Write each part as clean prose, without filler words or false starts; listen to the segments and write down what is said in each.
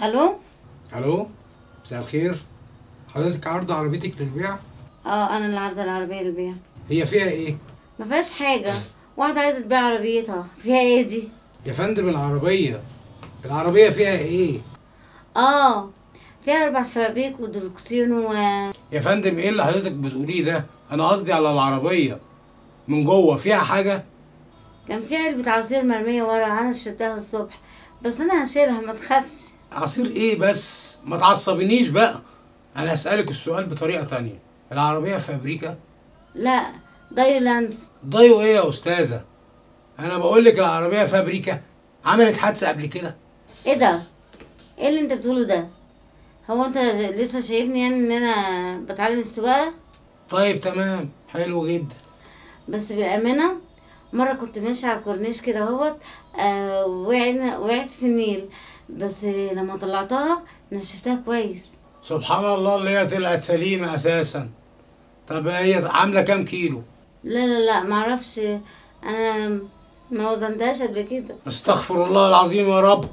الو. الو، مساء الخير. حضرتك عارضة عربيتك للبيع؟ انا اللي عارضه العربيه للبيع. هي فيها ايه؟ ما فيهاش حاجه، واحده عايزه تبيع عربيتها. فيها ايه دي؟ يا فندم العربية فيها ايه؟ فيها 4 شبابيك ودركسيون يا فندم ايه اللي حضرتك بتقوليه ده؟ انا قصدي على العربية من جوه فيها حاجة؟ كان في علبه عصير مرميه ورا، انا شربتها الصبح، بس انا هشيلها ما تخافش. عصير ايه بس؟ ما تعصبنيش بقى. انا هسألك السؤال بطريقة تانية. العربية فابريكا؟ لا، دايلاند. ضايقوا ايه يا استاذة؟ انا بقولك العربية فابريكا. عملت حادثة قبل كده؟ ايه ده؟ ايه اللي انت بتقوله ده؟ هو انت لسه شايفني يعني ان انا بتعلم السواقه؟ طيب تمام، حلو جدا. بس بالامانه، مره كنت ماشيه على الكورنيش كده اهوت، وقعت في النيل، بس لما طلعتها نشفتها كويس. سبحان الله اللي هي طلعت سليمة اساسا. طب هي عاملة كام كيلو؟ لا لا لا، معرفش، انا ما وزنتهاش قبل كده. استغفر الله العظيم يا رب.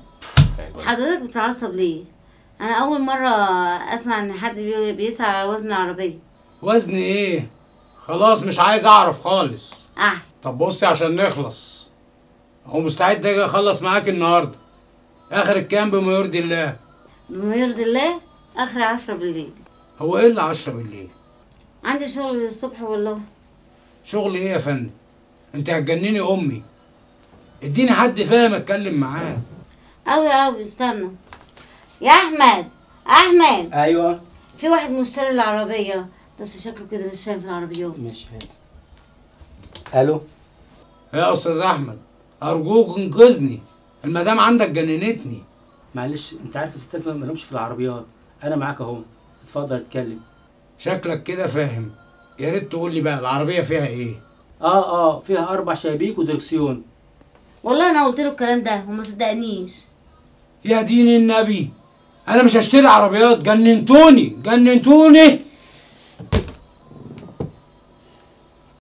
حضرتك بتتعصب ليه؟ انا اول مره اسمع ان حد بيسعى وزن العربيه. وزن ايه؟ خلاص مش عايز اعرف خالص. احسن. طب بصي عشان نخلص، هو مستعد اجي اخلص معاك النهارده. اخر الكام بما يرضي الله؟ بما يرضي الله، اخر 10 بالليل. هو ايه اللي 10 بالليل؟ عندي شغل الصبح والله. شغل ايه يا فندم؟ انت هتجنني امي. اديني حد فاهم اتكلم معاه. اوي استنى يا احمد. احمد. ايوه. في واحد مشتري العربيه، بس شكله كده مش فاهم في العربيات. ماشي هات. الو. يا استاذ احمد، ارجوك انقذني، المدام عندك جننتني. معلش، انت عارف الستات ما لهمش في العربيات، انا معاك اهو، اتفضل اتكلم. شكلك كده فاهم. يا ريت تقول لي بقى العربيه فيها ايه؟ فيها 4 شبابيك ودركسيون. والله انا قلت له الكلام ده وما صدقنيش. يا دين النبي، انا مش هشتري عربيات. جننتوني.